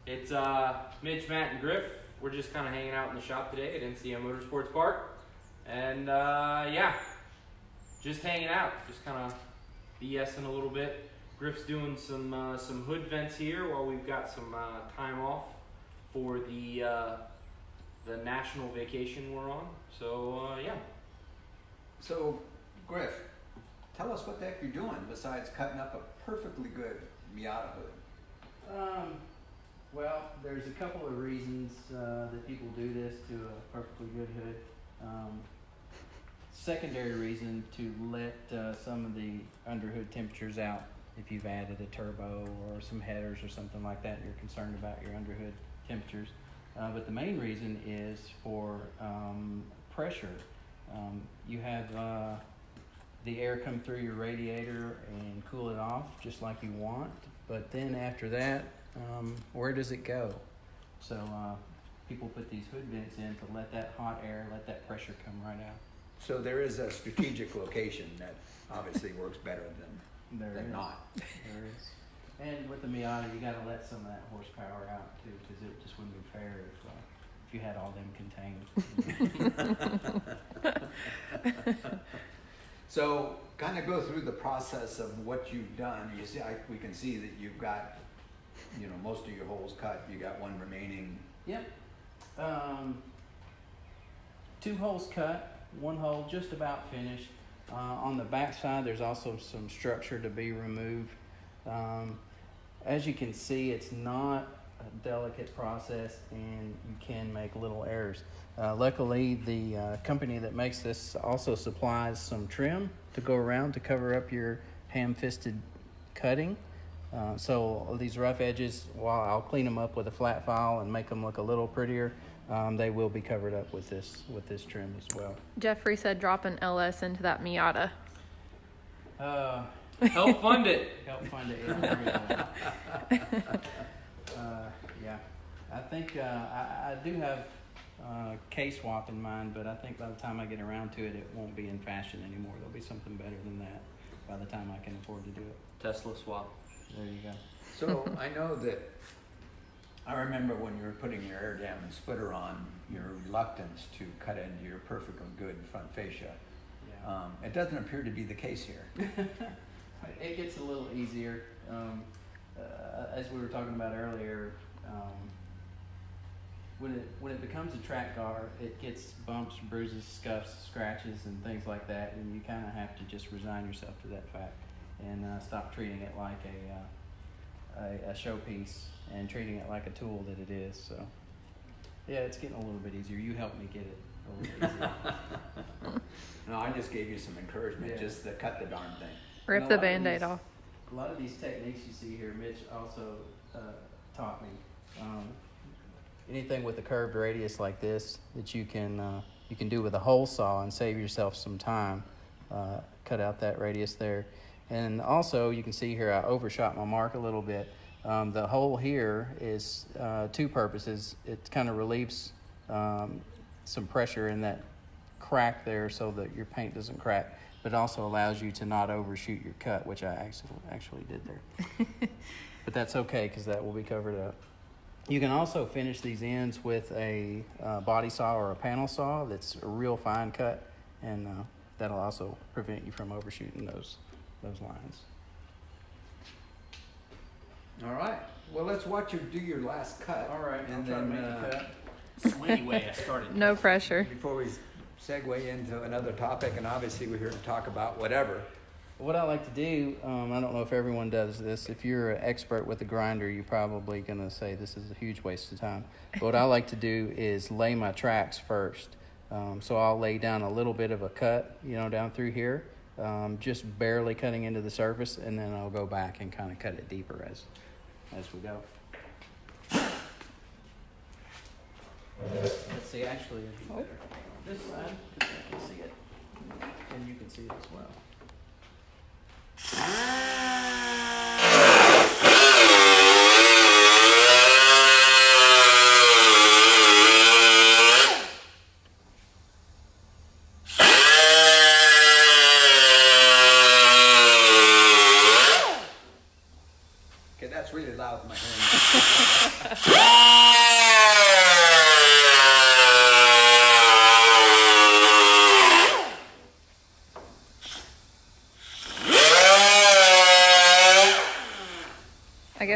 It's Mitch, Matt, and Griff. We're just kind of hanging out in the shop today at NCM Motorsports Park. And yeah, just hanging out, just kind of BSing a little bit. Griff's doing some hood vents here while we've got some time off for the national vacation we're on. So yeah. So Griff, tell us what the heck you're doing besides cutting up a perfectly good Miata hood. Well, there's a couple of reasons that people do this to a perfectly good hood. Secondary reason to let some of the underhood temperatures out. If you've added a turbo or some headers or something like that, you're concerned about your underhood temperatures. But the main reason is for pressure. You have the air come through your radiator and cool it off just like you want, but then after that, where does it go? So people put these hood vents in to let that hot air, let that pressure come right out. So there is a strategic location that obviously works better than not. There is. And with the Miata, you got to let some of that horsepower out too, because it just wouldn't be fair if you had all them contained. So kind of go through the process of what you've done. You see, we can see that you've got, most of your holes cut. You got one remaining. Yep. 2 holes cut, 1 hole just about finished. On the back side, there's also some structure to be removed. As you can see, it's not a delicate process and you can make little errors. Luckily, the company that makes this also supplies some trim to go around to cover up your ham-fisted cutting. So these rough edges, while I'll clean them up with a flat file and make them look a little prettier, they will be covered up with this trim as well. Jeffrey said drop an LS into that Miata. Help fund it. Help fund it. Yeah. Yeah. I think I do have K-swap in mind, but I think by the time I get around to it, it won't be in fashion anymore. There'll be something better than that by the time I can afford to do it. Tesla swap. There you go. So I know that I remember when you were putting your air dam and splitter on, your reluctance to cut into your perfectly good front fascia. Yeah. It doesn't appear to be the case here. It gets a little easier. As we were talking about earlier, when it becomes a track car, it gets bumps, bruises, scuffs, scratches, and things like that, and you kind of have to just resign yourself to that fact and stop treating it like a showpiece and treating it like a tool that it is. So, yeah, it's getting a little bit easier. You helped me get it a little easier. No, I just gave you some encouragement, Yeah. just to cut the darn thing. Rip the Band-Aid off. A lot of these techniques you see here, Mitch also taught me. Anything with a curved radius like this that you can do with a hole saw and save yourself some time. Cut out that radius there. And also you can see here I overshot my mark a little bit. The hole here is 2 purposes. It kind of relieves some pressure in that crack there so that your paint doesn't crack, but it also allows you to not overshoot your cut, which I actually did there. But that's okay because that will be covered up. You can also finish these ends with a body saw or a panel saw that's a real fine cut, and that'll also prevent you from overshooting those lines. All right. Well, let's watch you do your last cut. All right, and I'll try to then make a cut. Sweetie way I started. No pressure. before we segue into another topic, and obviously we're here to talk about whatever. What I like to do, I don't know if everyone does this. If you're an expert with a grinder, you're probably going to say this is a huge waste of time. But what I like to do is lay my tracks first. So I'll lay down a little bit of a cut, down through here, just barely cutting into the surface, and then I'll go back and kind of cut it deeper as we go. Let's see, actually, it'd be better this side, because I can see it, and you can see it as well. Okay, that's really loud in my hearing.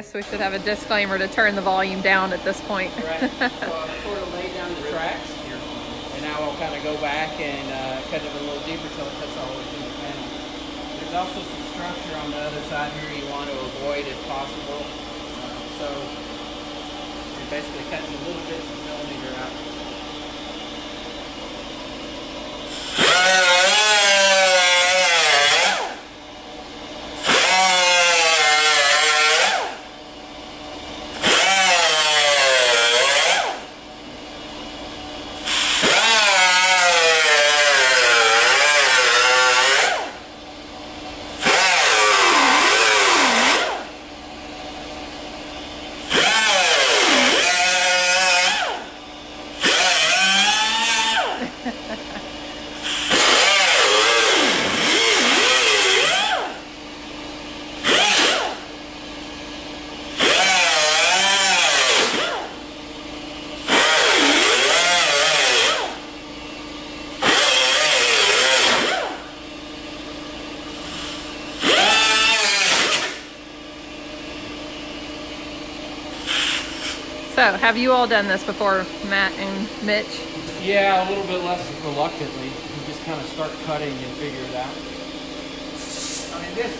guess we should have a disclaimer to turn the volume down at this point. Right. So I've sort of laid down the tracks, and now I'll kind of go back and cut it a little deeper till it cuts all the way through the panel. There's also some structure on the other side here you want to avoid if possible. So you're basically cutting little bits of millimeter out. So, have you all done this before, Matt and Mitch? Yeah, a little bit less reluctantly. You just kind of start cutting and figure it out. I mean, this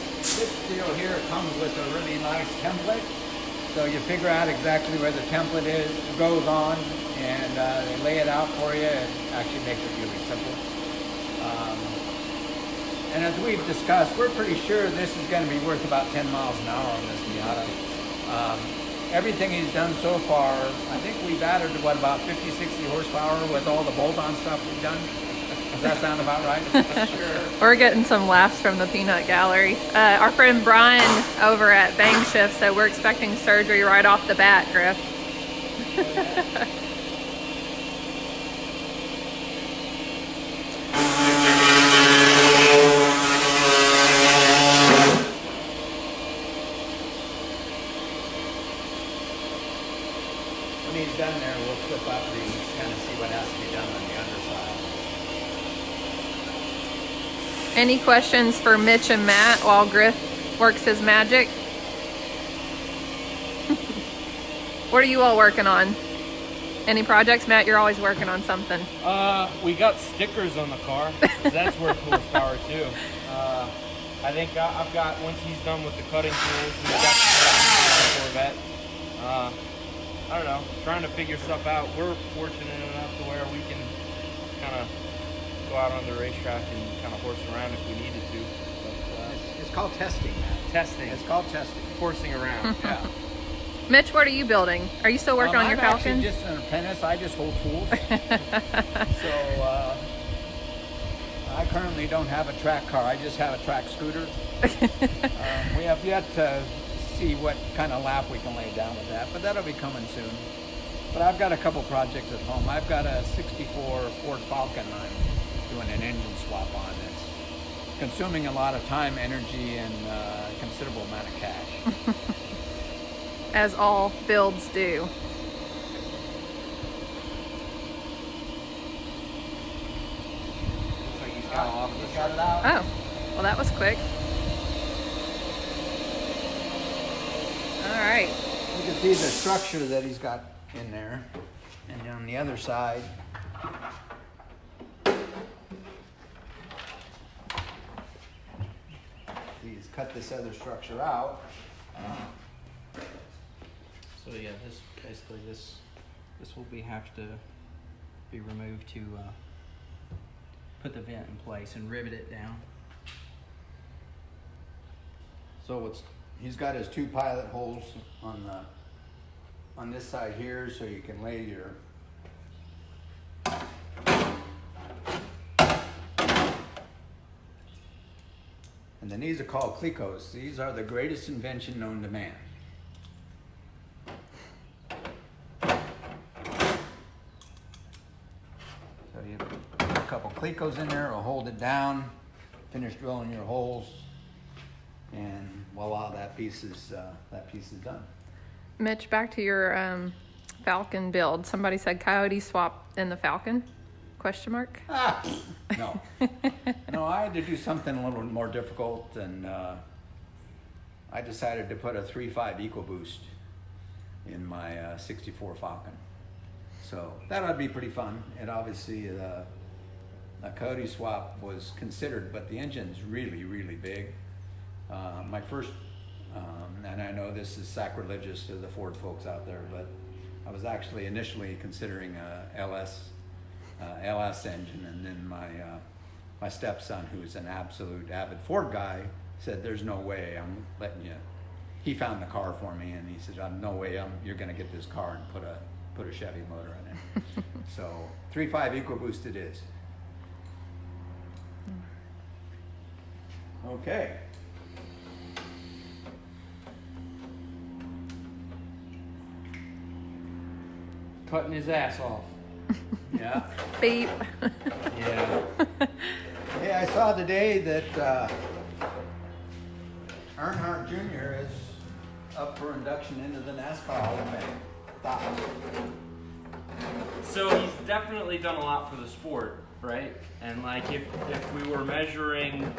deal here comes with a really nice template. So you figure out exactly where the template goes on, and they lay it out for you. It actually makes it really simple. And as we've discussed, we're pretty sure this is going to be worth about 10 miles an hour on this Miata. Everything he's done so far, I think we've added, what, about 50, 60 horsepower with all the bolt-on stuff we've done? Does that sound about right? Sure. We're getting some laughs from the peanut gallery. Our friend Brian over at Bang Shift said we're expecting surgery right off the bat, Griff. When he's done there, we'll flip up and kind of see what has to be done on the underside. Any questions for Mitch and Matt while Griff works his magic? What are you all working on? Any projects? Matt, you're always working on something. We got stickers on the car. That's worth horsepower too. I think I've got, once he's done with the cutting tools, we've got the Corvette. I don't know, trying to figure stuff out. We're fortunate enough to where we can kind of go out on the racetrack and kind of horse around if we needed to. But, It's called testing, man. testing, It's called testing. horsing around. Yeah. Mitch, what are you building? Are you still working on your I'm Falcon? actually just an apprentice. I just hold tools. So I currently don't have a track car. I just have a track scooter. We have yet to see what kind of lap we can lay down with that, but that'll be coming soon. But I've got a couple projects at home. I've got a 64 Ford Falcon I'm doing an engine swap on. It's consuming a lot of time, energy, and a considerable amount of cash. As all builds do. Looks like he's got a lot of the Got it out. Oh, well that was quick. All right. You can see the structure that he's got in there. And on the other side, he's cut this other structure out. So yeah, this basically this will have to be removed to put the vent in place and rivet it down. So he's got his two pilot holes on this side here, so you can lay your and then these are called clicos. These are the greatest invention known to man. So you put a couple clicos in there, will hold it down, finish drilling your holes, and voila, that piece is done. Mitch, back to your Falcon build. Somebody said Coyote swap in the Falcon? Question mark? No. No, I had to do something a little more difficult, and I decided to put a 3.5 EcoBoost in my 64 Falcon. So that ought to be pretty fun. And obviously a coyote swap was considered, but the engine's really, really big. My first, and I know this is sacrilegious to the Ford folks out there, but I was actually initially considering a LS engine, and then my stepson, who's an absolute avid Ford guy, said, "There's no way I'm letting you." He found the car for me, and he said, "No way you're going to get this car and put a Chevy motor in it." So 3.5 EcoBoost it is. Okay. Cutting his ass off. Yeah. Beep. Yeah. Hey, I saw today that Earnhardt Jr. is up for induction into the NASCAR Hall of Fame. Thoughts? So he's definitely done a lot for the sport, right? And like if we were measuring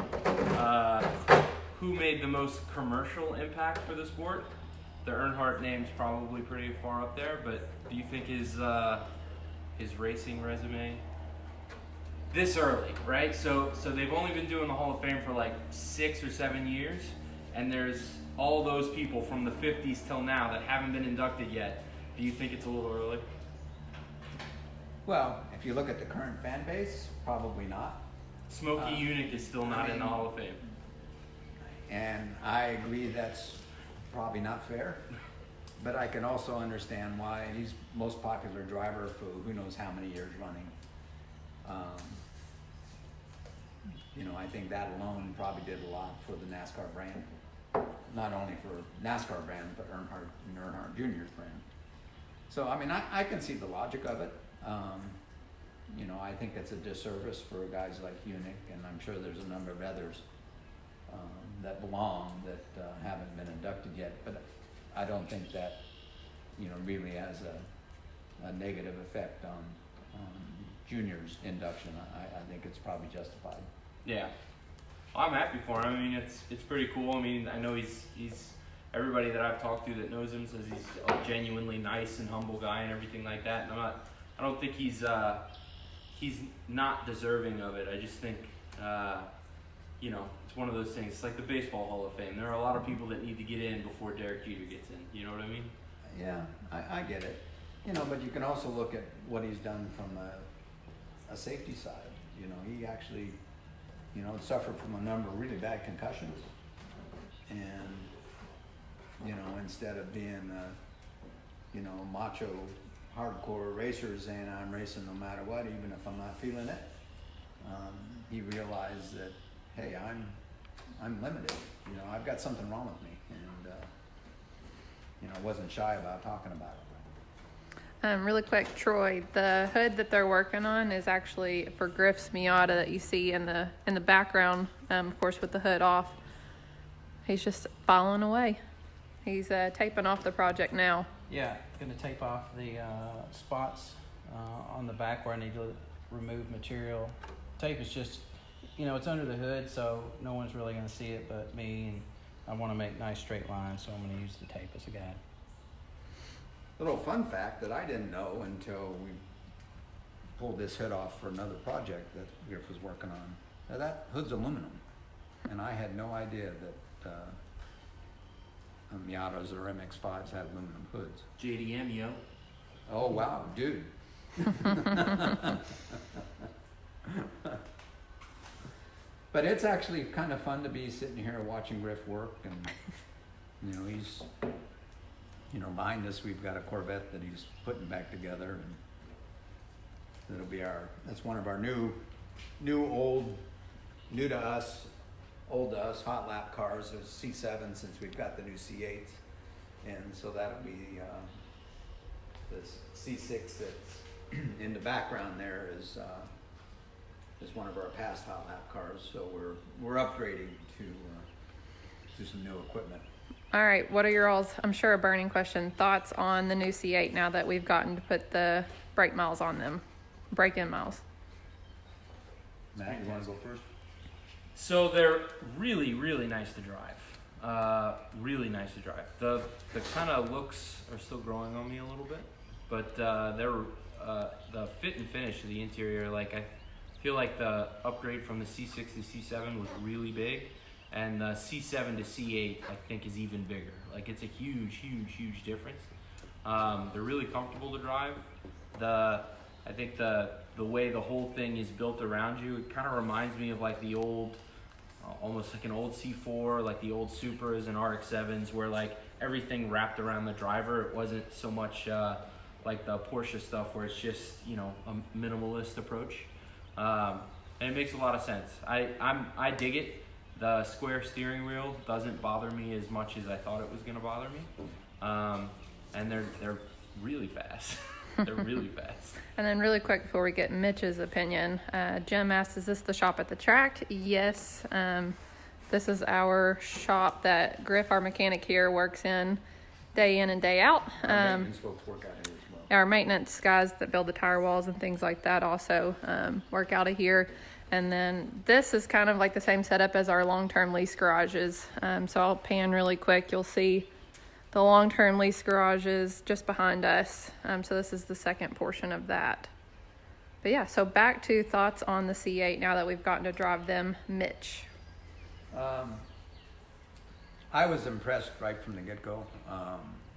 who made the most commercial impact for the sport, the Earnhardt name's probably pretty far up there. But do you think his racing resume this early, right? So they've only been doing the Hall of Fame for like 6 or 7 years, and there's all those people from the 50s till now that haven't been inducted yet. Do you think it's a little early? Well, if you look at the current fan base, probably not. Smokey Yunick is still not in the Hall of Fame. And I agree that's probably not fair. But I can also understand why he's most popular driver for who knows how many years running. I think that alone probably did a lot for the NASCAR brand. Not only for NASCAR brand, but Earnhardt and Earnhardt Jr.'s brand. So, I mean, I can see the logic of it. I think it's a disservice for guys like Unick, and I'm sure there's a number of others that belong that haven't been inducted yet. But I don't think that, really has a negative effect on Junior's induction. I think it's probably justified. Yeah, well, I'm happy for him. I mean, it's pretty cool. I mean, I know he's everybody that I've talked to that knows him says he's a genuinely nice and humble guy and everything like that. And I don't think he's not deserving of it. I just think it's one of those things. It's like the Baseball Hall of Fame. There are a lot of people that need to get in before Derek Jeter gets in. You know what I mean? Yeah, I get it. But you can also look at what he's done from a safety side. He actually, suffered from a number of really bad concussions. And, instead of being macho, hardcore racer saying I'm racing no matter what, even if I'm not feeling it, he realized that, hey, I'm limited. I've got something wrong with me. And, wasn't shy about talking about it. Really quick, Troy, the hood that they're working on is actually for Griff's Miata that you see in the background, of course, with the hood off. He's just filing away. He's taping off the project now. Yeah, going to tape off the spots on the back where I need to remove material. Tape is just, it's under the hood, so no one's really going to see it but me. And I want to make nice straight lines, so I'm going to use the tape as a guide. Little fun fact that I didn't know until we pulled this hood off for another project that Griff was working on. Now that hood's aluminum, and I had no idea that Miatas or MX-5s had aluminum hoods. JDM, yo. Oh wow, dude. But it's actually kind of fun to be sitting here watching Griff work, and he's behind us we've got a Corvette that he's putting back together, and that's one of our new to us, old to us hot lap cars. There's C7 since we've got the new C8s, and so that'll be this C6 that's in the background there is one of our past hot lap cars. So we're upgrading to some new equipment. All right, what are your all's, I'm sure a burning question, thoughts on the new C8 now that we've gotten to put the brake miles on them, break-in miles? Matt, you want to go first? So they're really, really nice to drive. Really nice to drive. The kind of looks are still growing on me a little bit, but the fit and finish of the interior, like I feel like the upgrade from the C6 to C7 was really big, and the C7 to C8 I think is even bigger. Like it's a huge difference. They're really comfortable to drive. I think the way the whole thing is built around you, it kind of reminds me of like the old, almost like an old C4, like the old Supras and RX-7s, where like everything wrapped around the driver. It wasn't so much like the Porsche stuff where it's just, you know, a minimalist approach. And it makes a lot of sense. I dig it. The square steering wheel doesn't bother me as much as I thought it was gonna bother me. And they're really fast. They're really fast. And then really quick before we get Mitch's opinion, Jim asked, is this the shop at the track? Yes. This is our shop that Griff, our mechanic here, works in and day out. Our maintenance folks work out here as well. Our maintenance guys that build the tire walls and things like that also work out of here. And then this is kind of like the same setup as our long-term lease garages. So I'll pan really quick. You'll see the long-term lease garage is just behind us. So this is the second portion of that. But yeah, so back to thoughts on the C8 now that we've gotten to drive them. Mitch. I was impressed right from the get-go.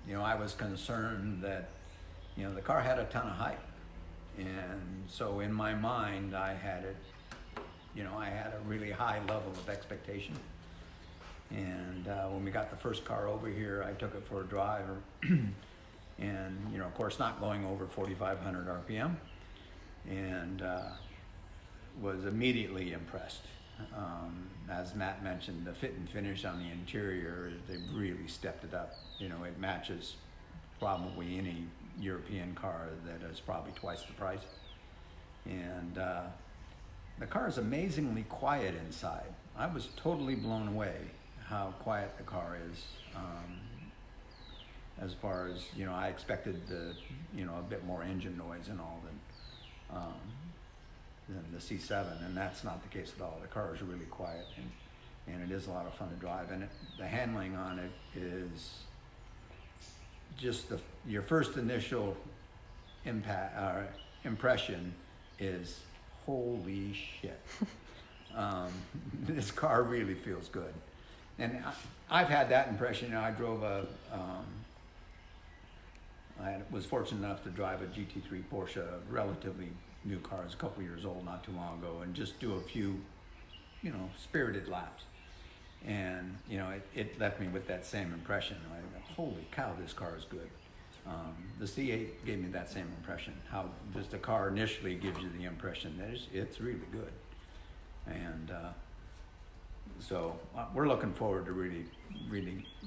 You know, I was concerned that, you know, the car had a ton of hype. And so in my mind, I had it, you know, I had a really high level of expectation. And when we got the first car over here, I took it for a drive, and you know, of course, not going over 4,500 RPM, and was immediately impressed. As Matt mentioned, the fit and finish on the interior, they really stepped it up. You know, it matches probably any European car that is probably twice the price, and the car is amazingly quiet inside. I was totally blown away how quiet the car is. As far as, you know, I expected you know, a bit more engine noise and all than the C7, and that's not the case at all. The car is really quiet, and it is a lot of fun to drive, and the handling on it is just your first initial impression is, holy shit. This car really feels good. And I've had that impression. You know, I drove I was fortunate enough to drive a GT3 Porsche, a relatively new car. It's a couple years old, not too long ago, and just do a few, you know, spirited laps. And, you know, it left me with that same impression. I went, holy cow, this car is good. The C8 gave me that same impression. How just the car initially gives you the impression that it's really good. And so we're looking forward to really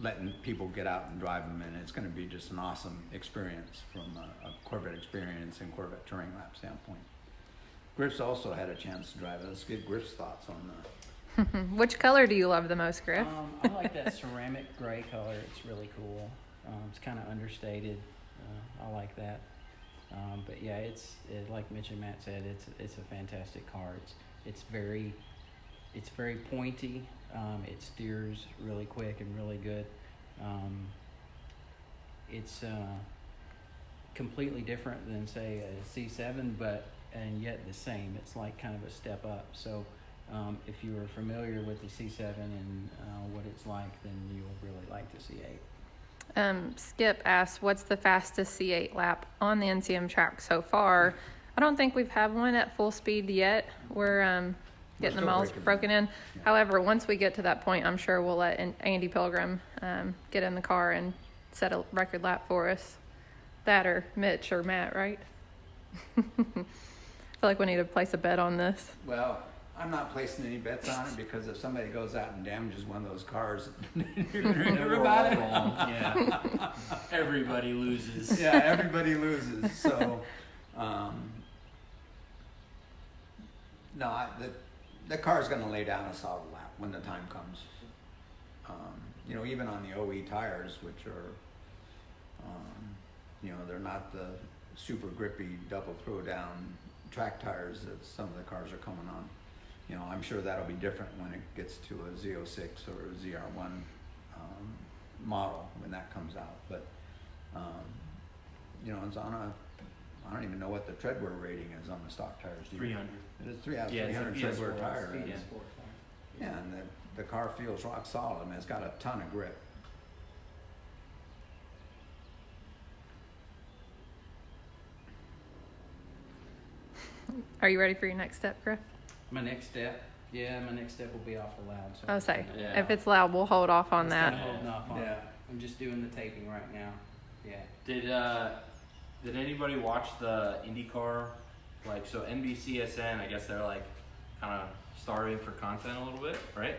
letting people get out and drive them, and it's going to be just an awesome experience from a Corvette experience and Corvette touring lap standpoint. Griff's also had a chance to drive it. Let's get Griff's thoughts on that. Which color do you love the most, Griff? I like that ceramic gray color. It's really cool. It's kind of understated. I like that. But yeah, it's like Mitch and Matt said. It's a fantastic car. It's very pointy. It steers really quick and really good. It's completely different than, say, a C7, and yet the same. It's like kind of a step up. So if you are familiar with the C7 and what it's like, then you'll really like the C8. Skip asked, what's the fastest C8 lap on the NCM track so far? I don't think we've had one at full speed yet. We're getting the miles broken in. Yeah. However, once we get to that point, I'm sure we'll let Andy Pilgrim get in the car and set a record lap for us. That or Mitch or Matt, right? I feel like we need to place a bet on this. Well, I'm not placing any bets on it, because if somebody goes out and damages one of those cars, you're going to hear about it. Yeah. Everybody loses. Yeah, everybody loses. So, no, the car's going to lay down a solid lap when the time comes. You know, even on the OE tires, which are, you know, they're not the super grippy double throw down track tires that some of the cars are coming on. You know, I'm sure that'll be different when it gets to a Z06 or a ZR1 model when that comes out. But you know, it's on a, I don't even know what the treadwear rating is on the stock tires. Do you? 300. It is Yeah, it's a 300 PS4 treadwear tire. yeah. Yeah, and the car feels rock solid. I mean, it's got a ton of grip. Are you ready for your next step, Griff? My next step will be awful loud. So I'll say, Yeah. if it's loud, we'll hold off on I'm that. kinda holding off on Yeah. it. I'm just doing the taping right now. Yeah. Did anybody watch the IndyCar? Like, so NBCSN, I guess they're like kind of starving for content a little bit, right?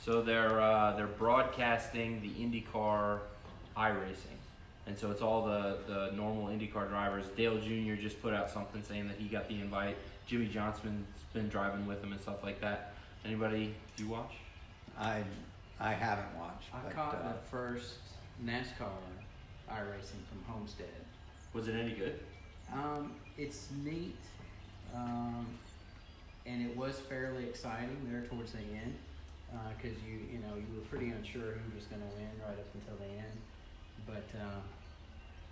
So they're broadcasting the IndyCar iRacing, and so it's all the normal IndyCar drivers. Dale Jr. just put out something saying that he got the invite. Jimmy Johnson's been driving with him and stuff like that. Anybody, do you watch? I haven't watched. I but, caught the first NASCAR iRacing from Homestead. Was it any good? It's neat, and it was fairly exciting there towards the end, because you were pretty unsure who was going to win right up until the end. But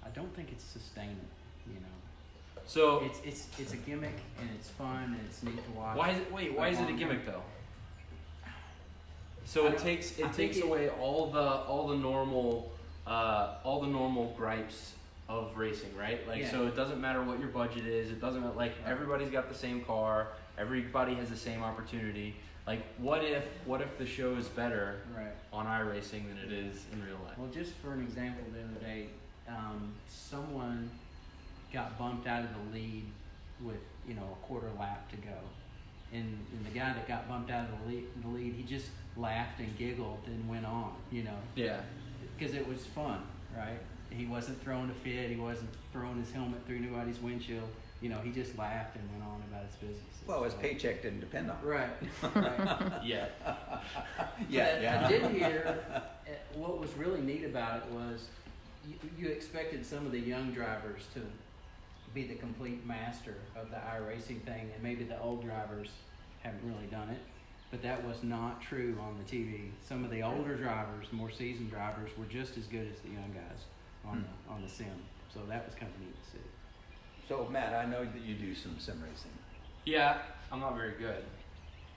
I don't think it's sustainable. You know, So it's a gimmick and it's fun and it's neat to watch. why is it a gimmick though? So I it don't- takes I think it- away all the normal gripes of racing, right? Like, Yeah. so it doesn't matter what your budget is. It doesn't like everybody's got the same car. Everybody has the same opportunity. Like, what if the show is better Right. on iRacing than it is in real life? Well, just for an example, the other day, someone got bumped out of the lead with a quarter lap to go, and the guy that got bumped out of the lead, he just laughed and giggled and went on, Yeah. because it was fun, right? He wasn't throwing a fit, he wasn't throwing his helmet through anybody's windshield, he just laughed and went on about his business. Well, his paycheck didn't depend on it. Right, right. Yeah. I did hear what was really neat about it was you expected some of the young drivers to be the complete master of the iRacing thing, and maybe the old drivers haven't really done it, but that was not true on the TV. Some of the older drivers, more seasoned drivers, were just as good as the young guys on the sim. So that was kind of neat to see. So, Matt, I know that you do some sim racing. Yeah. I'm not very good.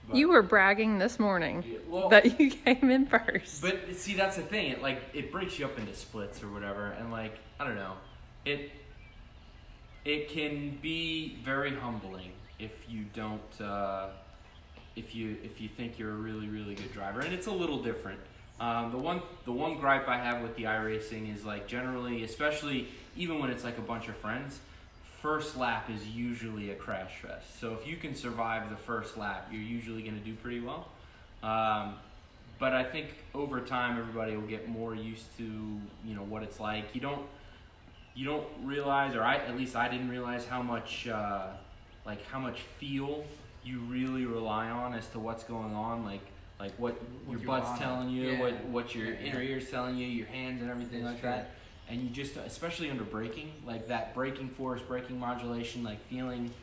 But, You were bragging this morning Yeah, well, that you came in first. But see, that's the thing. It breaks you up into splits or whatever, and I don't know. It can be very humbling if you don't if you think you're a really, really good driver, and it's a little different. The one gripe I have with the iRacing is generally, especially even when it's a bunch of friends, first lap is usually a crash fest. So if you can survive the first lap, you're usually going to do pretty well. But I think over time, everybody will get more used to what it's like. You don't realize, or at least I didn't realize how much feel you really rely on as to what's going on. Like what your butt's body. telling you, Yeah. what your Yeah. inner ear's telling you, your hands and everything That's like true. that. And you just, especially under braking, that braking force, braking modulation, feeling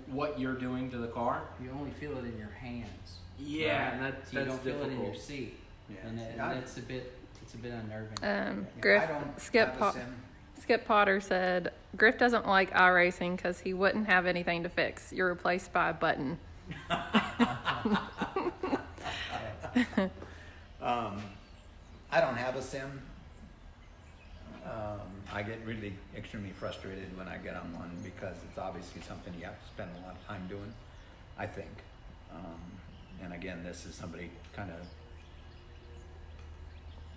what you're doing to the car. You only feel it in your hands. Yeah, right? and that's you don't feel it in your difficult. seat, Yeah. and I- it's a bit unnerving. Yeah, Griff, I don't Skip, have a Po- sim. Skip Potter said Griff doesn't like iRacing because he wouldn't have anything to fix. You're replaced by a button. I don't have a sim. I get really extremely frustrated when I get on one because it's obviously something you have to spend a lot of time doing, I think. And again, this is somebody kind of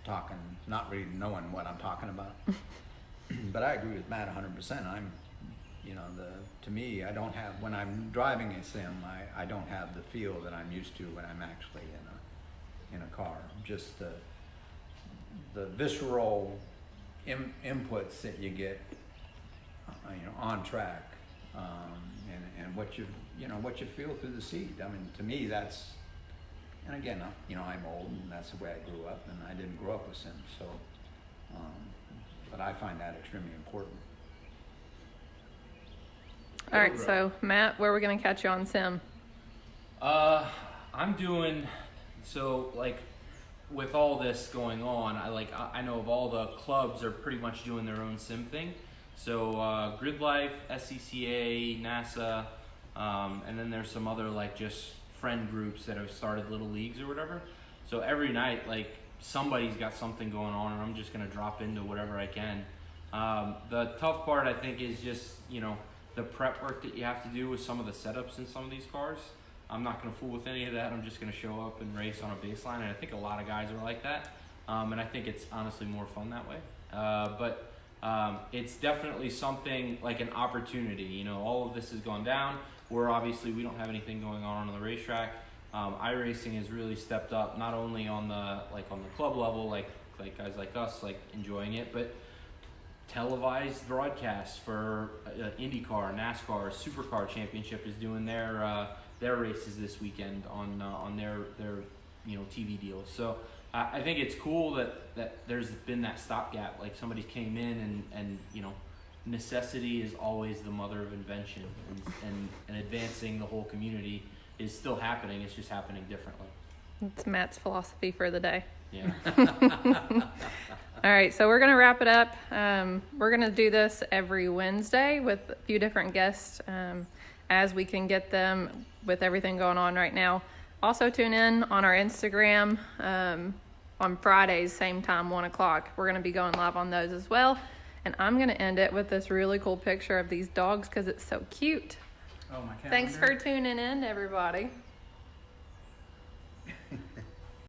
talking, not really knowing what I'm talking about. But I agree with Matt 100%. To me, I don't have, when I'm driving a sim, I don't have the feel that I'm used to when I'm actually in a car. Just the visceral inputs that you get, on track, and what you feel through the seat. I mean, to me, that's, and again, I'm old, and that's the way I grew up, and I didn't grow up with Sims, so, but I find that extremely important. All right, so Matt, where are we going to catch you on sim? I'm doing, so with all this going on, I know of all the clubs are pretty much doing their own sim thing. So Grid Life, SCCA, NASA, and then there's some other like just friend groups that have started little leagues or whatever. So every night, like somebody's got something going on, and I'm just gonna drop into whatever I can. The tough part, I think, is just, you know, the prep work that you have to do with some of the setups in some of these cars. I'm not gonna fool with any of that. I'm just gonna show up and race on a baseline, and I think a lot of guys are like that. And I think it's honestly more fun that way. But it's definitely something like an opportunity. You know, all of this has gone down. We don't have anything going on the racetrack. iRacing has really stepped up, not only on the club level, like guys like us like enjoying it, but televised broadcasts for IndyCar, NASCAR, Supercar Championship is doing their races this weekend on their TV deals. So I think it's cool that there's been that stopgap. Like somebody came in and necessity is always the mother of invention, and advancing the whole community is still happening. It's just happening differently. It's Matt's philosophy for the day. Yeah. All right, so we're going to wrap it up. We're going to do this every Wednesday with a few different guests as we can get them with everything going on right now. Also tune in on our Instagram on Fridays, same time, 1 o'clock. We're going to be going live on those as well. And I'm going to end it with this really cool picture of these dogs because it's so cute. Oh, my calendar. Thanks for tuning in, everybody.